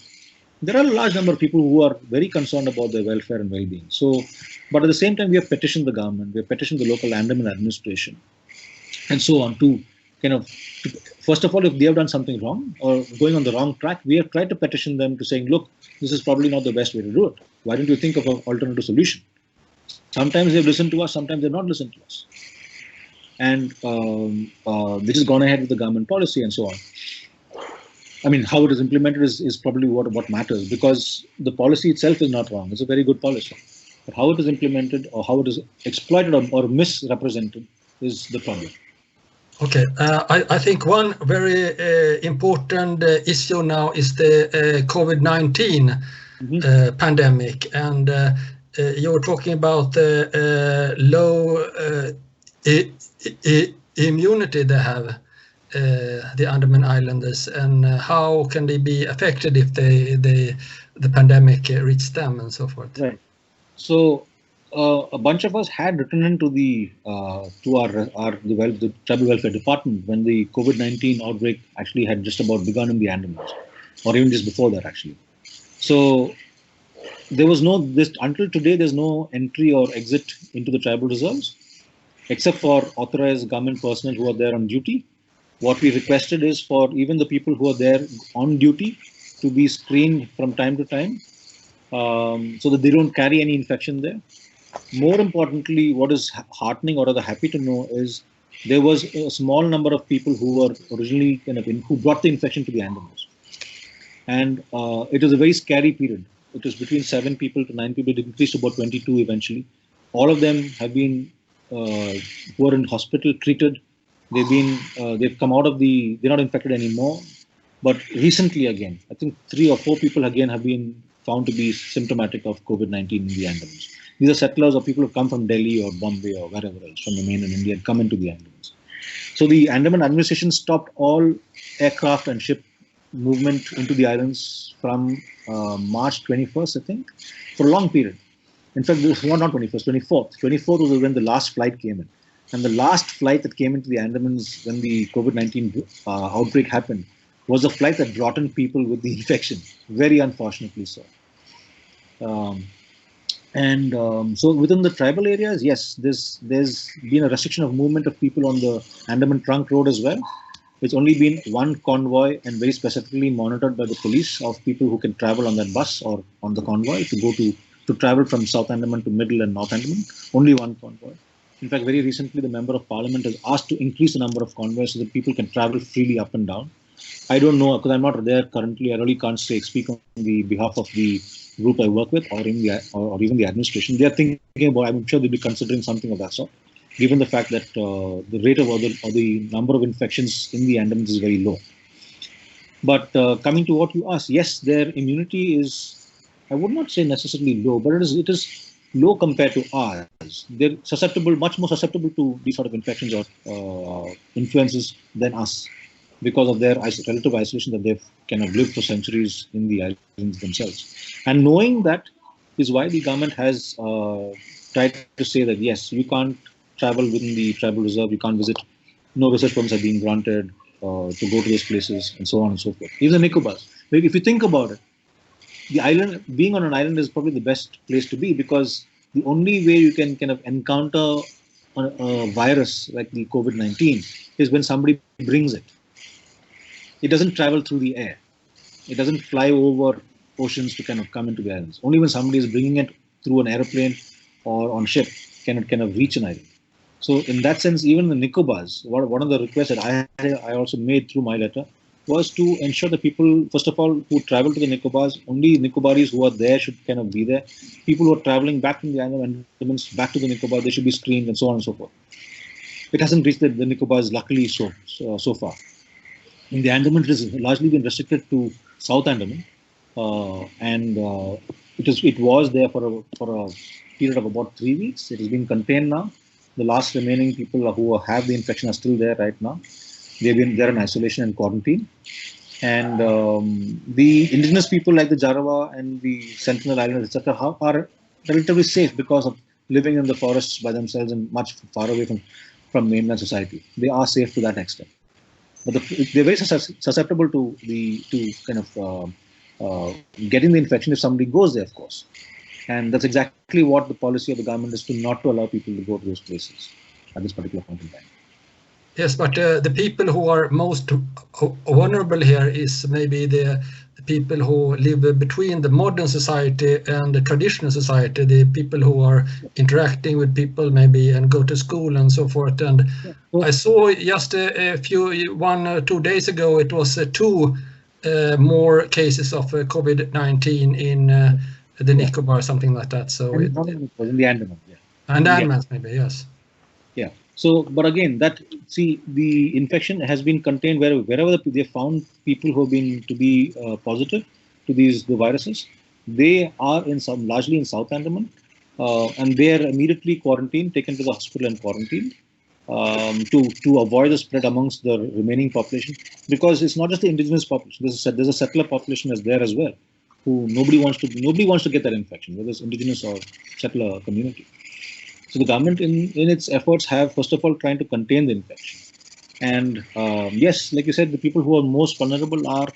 There are a large number of people who are very concerned about their welfare and well-being. So, but at the same time, we have petitioned the government, we have petitioned the local Andaman administration, and so on to first of all, if they have done something wrong or going on the wrong track, we have tried to petition them to saying, look, this is probably not the best way to do it. Why don't you think of an alternative solution? Sometimes they've listened to us, sometimes they've not listened to us. And they just gone ahead with the government policy and so on. I mean, how it is implemented is probably what matters, because the policy itself is not wrong. It's a very good policy. But how it is implemented or how it is exploited or misrepresented is the problem. Okay, I think one very important issue now is the COVID-19 pandemic, and you were talking about the low immunity they have, the Andaman Islanders, and how can they be affected if the pandemic reaches them and so forth. Right. So a bunch of us had written into the tribal welfare department when the COVID-19 outbreak actually had just about begun in the Andamans, or even just before that actually. So there was until today there's no entry or exit into the tribal reserves, except for authorized government personnel who are there on duty. What we requested is for even the people who are there on duty to be screened from time to time, so that they don't carry any infection there. More importantly, what is heartening or rather happy to know is there was a small number of people who were originally who brought the infection to the Andamans. And it was a very scary period. It was between 7 people to 9 people. It increased to about 22 eventually. All of them have been who are in hospital treated. They've come out of they're not infected anymore. But recently again, I think 3 or 4 people again have been found to be symptomatic of COVID-19 in the Andamans. These are settlers or people who come from Delhi or Bombay or wherever else from the mainland India and come into the Andamans. So the Andaman administration stopped all aircraft and ship movement into the islands from March 21st, I think, for a long period. In fact, not 21st, 24th. 24th was when the last flight came in. And the last flight that came into the Andamans when the COVID-19 outbreak happened was a flight that brought in people with the infection, very unfortunately so. So within the tribal areas, yes, there's been a restriction of movement of people on the Andaman Trunk Road as well. It's only been one convoy and very specifically monitored by the police of people who can travel on that bus or on the convoy to travel from South Andaman to Middle and North Andaman. Only one convoy. In fact, very recently, the Member of Parliament has asked to increase the number of convoys so that people can travel freely up and down. I don't know, because I'm not there currently. I really can't speak on the behalf of the group I work with or even the administration. They're thinking about, I'm sure they'll be considering something of that sort, given the fact that the rate of or the number of infections in the Andamans is very low. But coming to what you asked, yes, their immunity is, I would not say necessarily low, but it is low compared to ours. They're much more susceptible to these sort of infections or influences than us because of their relative isolation that they've kind of lived for centuries in the islands themselves. And knowing that is why the government has tried to say that, yes, we can't travel within the tribal reserve, we can't visit, no research permits are being granted to go to those places, and so on and so forth. Even the Nicobars. If you think about it, the island, being on an island is probably the best place to be because the only way you can kind of encounter a virus like the COVID-19 is when somebody brings it. It doesn't travel through the air. It doesn't fly over oceans to kind of come into the islands. Only when somebody is bringing it through an aeroplane or on ship can it kind of reach an island. So in that sense, even the Nicobars, one of the requests that I also made through my letter was to ensure that people, first of all, who travel to the Nicobars, only Nicobaris who are there should kind of be there. People who are traveling back from the Andamans back to the Nicobar, they should be screened and so on and so forth. It hasn't reached the Nicobars, luckily so far. In the Andaman, it has largely been restricted to South Andaman, it was there for a period of about 3 weeks. It has been contained now. The last remaining people who have the infection are still there right now. They're in isolation and quarantine. And the indigenous people like the Jarawa and the Sentinel Islands, etc., are relatively safe because of living in the forests by themselves and much far away from mainland society. They are safe to that extent. But they're very susceptible to kind of getting the infection if somebody goes there, of course. And that's exactly what the policy of the government is, to not to allow people to go to those places at this particular point in time. Yes, but the people who are most vulnerable here is maybe the people who live between the modern society and the traditional society, the people who are interacting with people maybe and go to school and so forth. And I saw just a few, 1 or 2 days ago, it was 2 more cases of COVID-19 in the Nicobar, something like that. So it was in the Andaman, yeah. And Andamans, maybe, yes. Yeah. So, but again, the infection has been contained wherever they found people who have been to be positive to the viruses. They are largely in South Andaman, and they are immediately quarantined, taken to the hospital and quarantined to avoid the spread amongst the remaining population. Because it's not just the indigenous population. There's a settler population that's there as well, who nobody wants to get that infection, whether it's indigenous or settler community. So the government, in its efforts, have first of all trying to contain the infection. And yes, like you said, the people who are most vulnerable are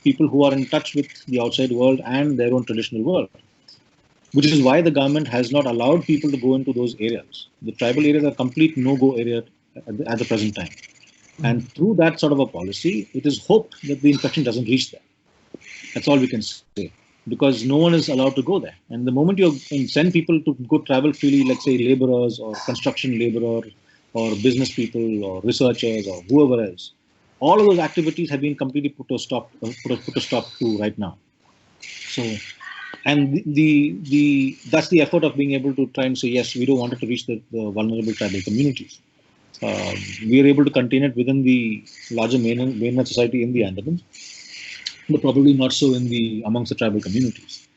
people who are in touch with the outside world and their own traditional world, which is why the government has not allowed people to go into those areas. The tribal areas are complete no-go area at the present time. And through that sort of a policy, it is hoped that the infection doesn't reach there. That's all we can say, because no one is allowed to go there. And the moment you send people to go travel freely, let's say laborers or construction laborers or business people or researchers or whoever else, all of those activities have been completely put a stop to right now. So, and that's the effort of being able to try and say, yes, we don't want it to reach the vulnerable tribal communities. We are able to contain it within the larger mainland society in the Andaman, but probably not so amongst the tribal communities.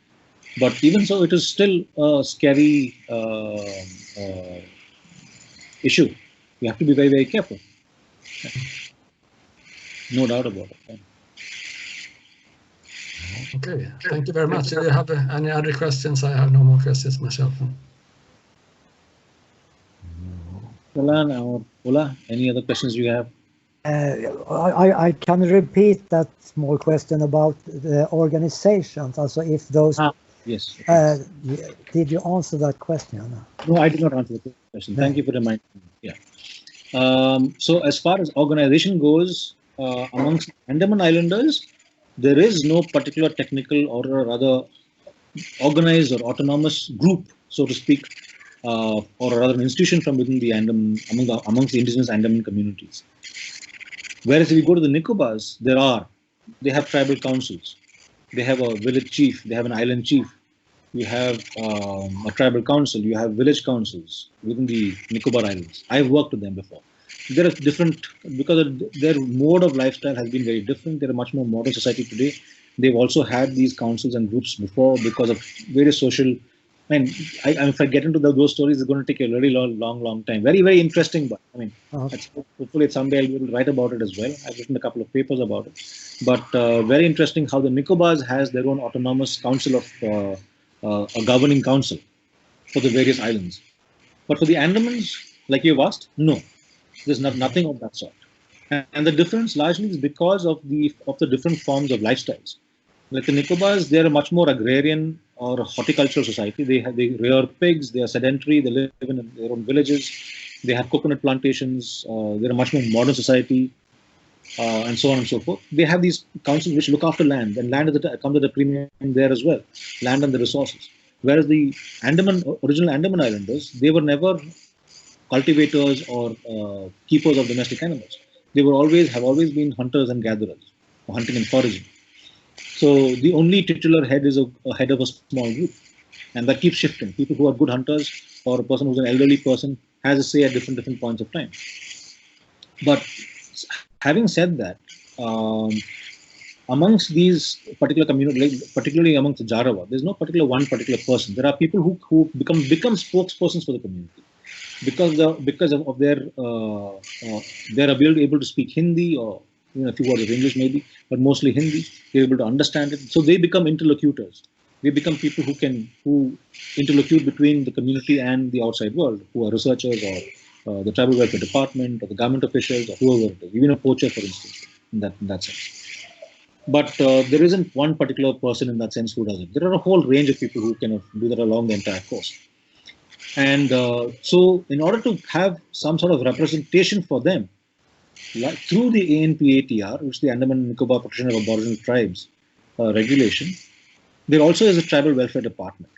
But even so, it is still a scary issue. You have to be very, very careful. No doubt about it. Okay, thank you very much. Do you have any other questions? I have no more questions myself. Kalan or Ola, any other questions you have? I can repeat that small question about the organizations. Also, if those. Yes. Did you answer that question? No, I did not answer the question. Thank you for reminding me. Yeah. So as far as organization goes, amongst Andaman Islanders, there is no particular technical or rather organized or autonomous group, so to speak, or rather an institution from within the Andaman, amongst the indigenous Andaman communities. Whereas if you go to the Nicobars, they have tribal councils. They have a village chief, they have an island chief. You have a tribal council, you have village councils within the Nicobar Islands. I've worked with them before. There are different, because their mode of lifestyle has been very different. They're a much more modern society today. They've also had these councils and groups before because of various social, if I get into those stories, it's going to take a very long time. Very, very interesting, but I mean, hopefully someday I'll be able to write about it as well. I've written a couple of papers about it. But very interesting how the Nicobars has their own autonomous council of a governing council for the various islands. But for the Andamans, like you've asked, no, there's nothing of that sort. And the difference largely is because of the different forms of lifestyles. Like the Nicobars, they're a much more agrarian or horticultural society. They rear pigs, they are sedentary, they live in their own villages, they have coconut plantations, they're a much more modern society, and so on and so forth. They have these councils which look after land, and land comes at a premium there as well, land and the resources. Whereas the original Andaman Islanders, they were never cultivators or keepers of domestic animals. They have always been hunters and gatherers, or hunting and foraging. So the only titular head is a head of a small group, and that keeps shifting. People who are good hunters or a person who's an elderly person has a say at different points of time. But having said that, amongst these particular communities, particularly amongst the Jarawa, there's no one particular person. There are people who become spokespersons for the community because of their ability able to speak Hindi or a few words of English maybe, but mostly Hindi. They're able to understand it, so they become interlocutors. They become people who interlocute between the community and the outside world, who are researchers or the tribal welfare department or the government officials or whoever it is, even a poacher, for instance, in that sense. But there isn't one particular person in that sense who does it. There are a whole range of people who can do that along the entire course. And so in order to have some sort of representation for them, through the ANPATR, which is the Andaman and Nicobar Protection of Aboriginal Tribes regulation, there also is a tribal welfare department.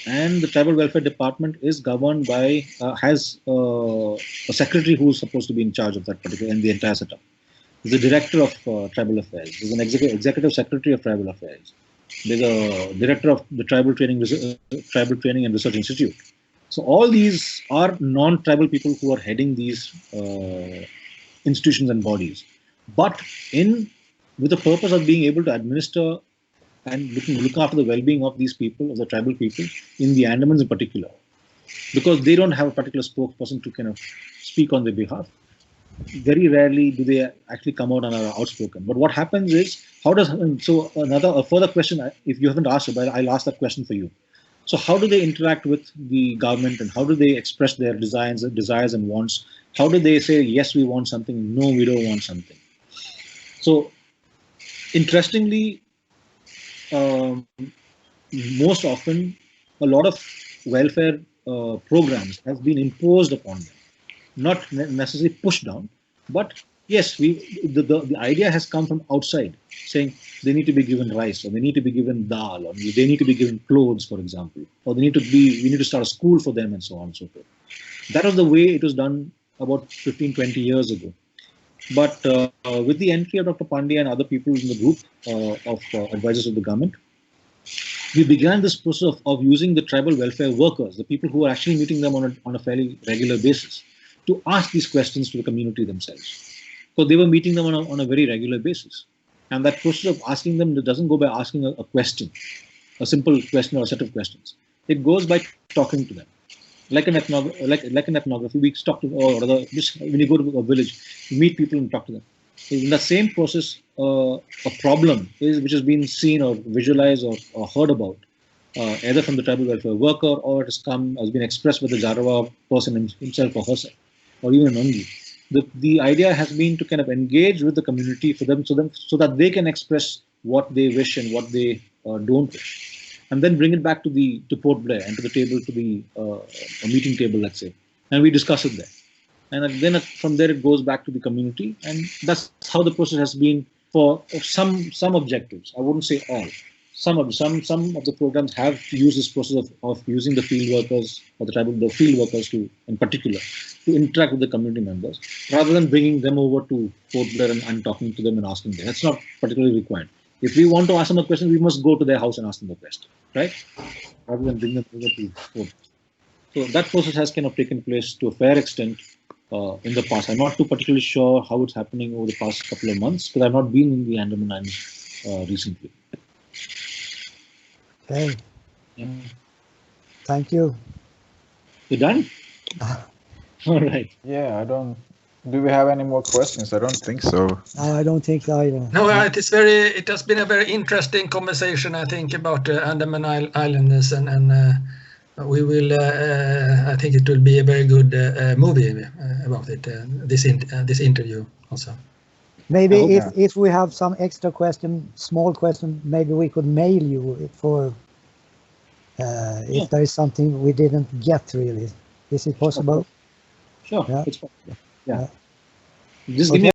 And the tribal welfare department is governed by, has a secretary who is supposed to be in charge of that particular, and the entire setup. There's a director of tribal affairs. There's an executive secretary of tribal affairs. There's a director of the Tribal Training and Research Institute. So all these are non-tribal people who are heading these institutions and bodies, but with the purpose of being able to administer and look after the well-being of these people, of the tribal people, in the Andamans in particular, because they don't have a particular spokesperson to kind of speak on their behalf. Very rarely do they actually come out and are outspoken. But what happens is, a further question, if you haven't asked it, but I'll ask that question for you. So how do they interact with the government, and how do they express their desires and wants? How do they say, yes, we want something, no, we don't want something? So interestingly, most often, a lot of welfare programs have been imposed upon them, not necessarily pushed down, but yes, the idea has come from outside, saying they need to be given rice, or they need to be given dal, or they need to be given clothes, for example, or we need to start a school for them, and so on and so forth. That was the way it was done about 15-20 years ago. But with the entry of Dr. Pandya and other people in the group of advisors of the government, we began this process of using the tribal welfare workers, the people who are actually meeting them on a fairly regular basis, to ask these questions to the community themselves. So they were meeting them on a very regular basis. And that process of asking them doesn't go by asking a question, a simple question or a set of questions. It goes by talking to them. like an ethnography, we talk to, or just when you go to a village, you meet people and talk to them. So in the same process, a problem which has been seen or visualized or heard about, either from the tribal welfare worker, or it has been expressed by the Jarawa person himself or herself, or even Nangi. The idea has been to kind of engage with the community so that they can express what they wish and what they don't wish, and then bring it back to Port Blair and to the table, to the a meeting table, let's say, and we discuss it there. And then from there it goes back to the community, and that's how the process has been for some objectives. I wouldn't say all. Some of the programs have used this process of using the field workers or the field workers in particular to interact with the community members, rather than bringing them over to Port Blair and talking to them and asking them. That's not particularly required. If we want to ask them a question, we must go to their house and ask them the question, right? Rather than bring them over to Port. So that process has kind of taken place to a fair extent in the past. I'm not too particularly sure how it's happening over the past couple of months, because I've not been in the Andaman Islands recently. Okay. Yeah. Thank you. You done? All right. Yeah, do we have any more questions? I don't think so. No, I don't think either. No, it has been a very interesting conversation, I think, about Andaman Islands, and we will. I think it will be a very good movie about it. This interview also. Maybe if we have some extra small question, maybe we could mail you for if there is something we didn't get really. Is it possible? Sure. Yeah. It's possible. Yeah. Just give me